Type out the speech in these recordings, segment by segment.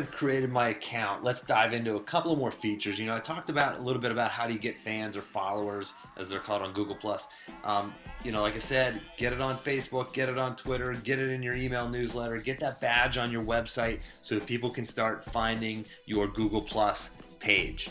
I've created my account, let's dive into a couple of more features. I talked about a little bit about how do you get fans or followers, as they're called on Google Plus. Like I said, get it on Facebook, get it on Twitter, get it in your email newsletter, get that badge on your website so that people can start finding your Google Plus page.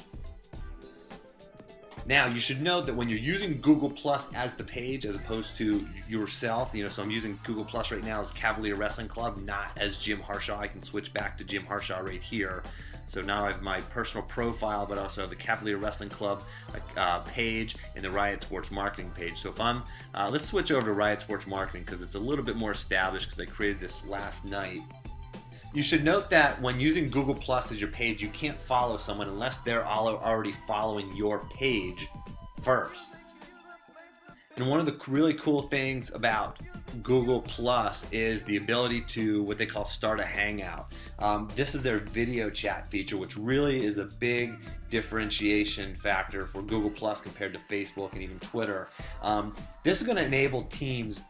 Now, you should note that when you're using Google Plus as the page as opposed to yourself, so I'm using Google Plus right now as Cavalier Wrestling Club, not as Jim Harshaw. I can switch back to Jim Harshaw right here. So now I have my personal profile, but also have the Cavalier Wrestling Club page and the Riot Sports Marketing page. So if let's switch over to Riot Sports Marketing because it's a little bit more established because I created this last night. You should note that when using Google Plus as your page, you can't follow someone unless they're already following your page first. And one of the really cool things about Google Plus is the ability to what they call start a hangout. This is their video chat feature, which really is a big differentiation factor for Google Plus compared to Facebook and even Twitter. This is going to enable teams,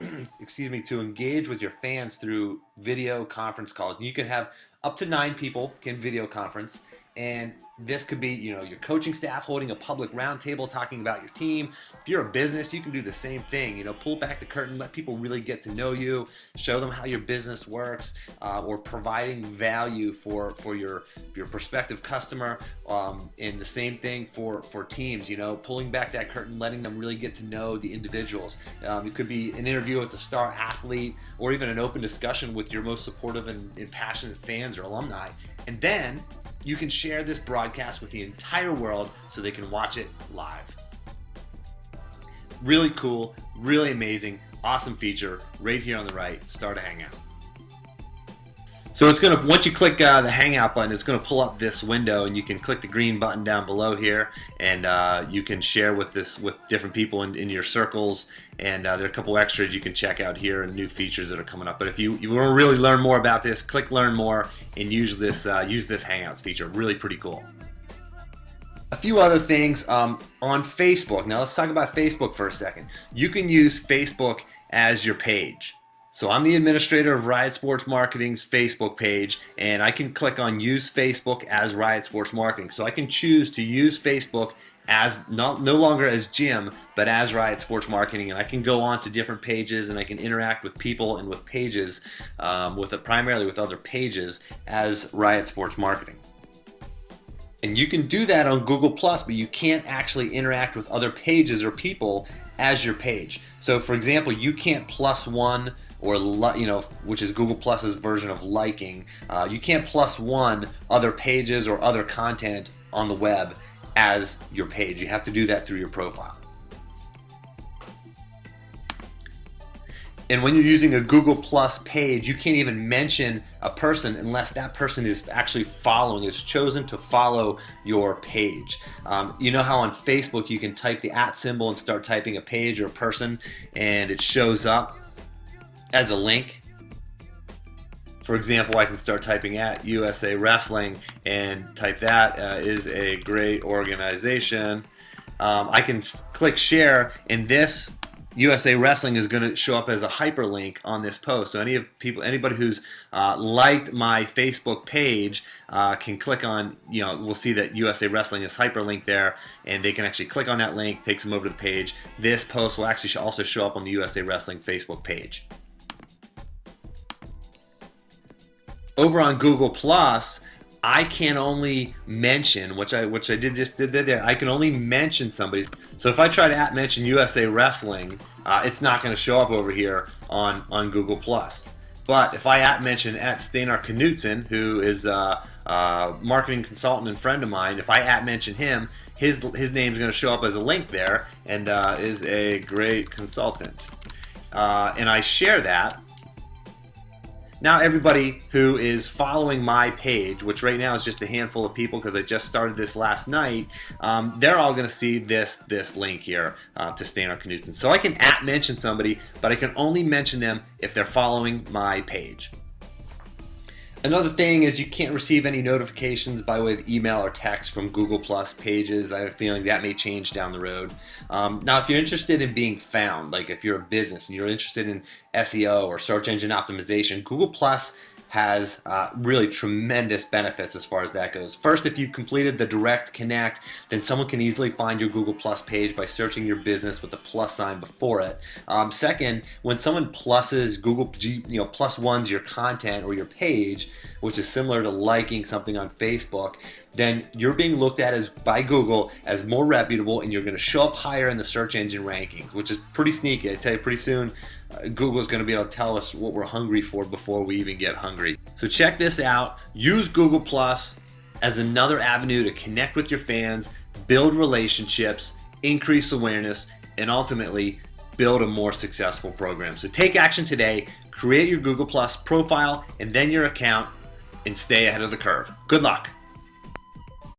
to engage with your fans through video conference calls. And you can have up to 9 people can video conference. And this could be, your coaching staff holding a public roundtable talking about your team. If you're a business, you can do the same thing. Pull back the curtain, let people really get to know you, show them how your business works, or providing value for your prospective customer. And the same thing for teams. Pulling back that curtain, letting them really get to know the individuals. It could be an interview with a star athlete, or even an open discussion with your most supportive and passionate fans or alumni. And then you can share this broadcast with the entire world so they can watch it live. Really cool, really amazing, awesome feature right here on the right. Start a hangout. So it's going to, once you click the hangout button, it's going to pull up this window, and you can click the green button down below here, and you can share with different people in your circles. And there are a couple extras you can check out here and new features that are coming up. But if you want to really learn more about this, click Learn More and use this Hangouts feature. Really pretty cool. A few other things on Facebook. Now let's talk about Facebook for a second. You can use Facebook as your page. So I'm the administrator of Riot Sports Marketing's Facebook page, and I can click on Use Facebook as Riot Sports Marketing. So I can choose to use Facebook as no longer as Jim, but as Riot Sports Marketing, and I can go on to different pages, and I can interact with people and with pages, primarily with other pages as Riot Sports Marketing. And you can do that on Google Plus, but you can't actually interact with other pages or people as your page. So for example, you can't plus one, or which is Google Plus's version of liking. You can't plus one other pages or other content on the web as your page. You have to do that through your profile. And when you're using a Google Plus page, you can't even mention a person unless that person is actually is chosen to follow your page. You know how on Facebook you can type the @ symbol and start typing a page or a person, and it shows up as a link. For example, I can start typing at USA Wrestling and type that is a great organization. I can click share, and this USA Wrestling is going to show up as a hyperlink on this post. So anybody who's liked my Facebook page can click on, we'll see that USA Wrestling is hyperlinked there, and they can actually click on that link, takes them over to the page. This post will actually also show up on the USA Wrestling Facebook page. Over on Google Plus, I can only mention, which I just did there. I can only mention somebody. So if I try to mention USA Wrestling, it's not going to show up over here on Google Plus. But if I mention Steinar Knudsen, who is a marketing consultant and friend of mine, if I mention him, his name is going to show up as a link there, and is a great consultant. And I share that. Now everybody who is following my page, which right now is just a handful of people because I just started this last night, they're all going to see this link here to Steinar Knudsen. So I can mention somebody, but I can only mention them if they're following my page. Another thing is you can't receive any notifications by way of email or text from Google Plus pages. I have a feeling that may change down the road. Now, if you're interested in being found, like if you're a business and you're interested in SEO or search engine optimization, Google Plus has really tremendous benefits as far as that goes. First, if you've completed the direct connect, then someone can easily find your Google Plus page by searching your business with the plus sign before it. Second, when someone pluses plus ones your content or your page, which is similar to liking something on Facebook, then you're being looked at as by Google as more reputable, and you're going to show up higher in the search engine rankings, which is pretty sneaky. I tell you, pretty soon Google is going to be able to tell us what we're hungry for before we even get hungry. So check this out. Use Google Plus as another avenue to connect with your fans, build relationships, increase awareness, and ultimately build a more successful program. So take action today, create your Google Plus profile and then your account, and stay ahead of the curve. Good luck.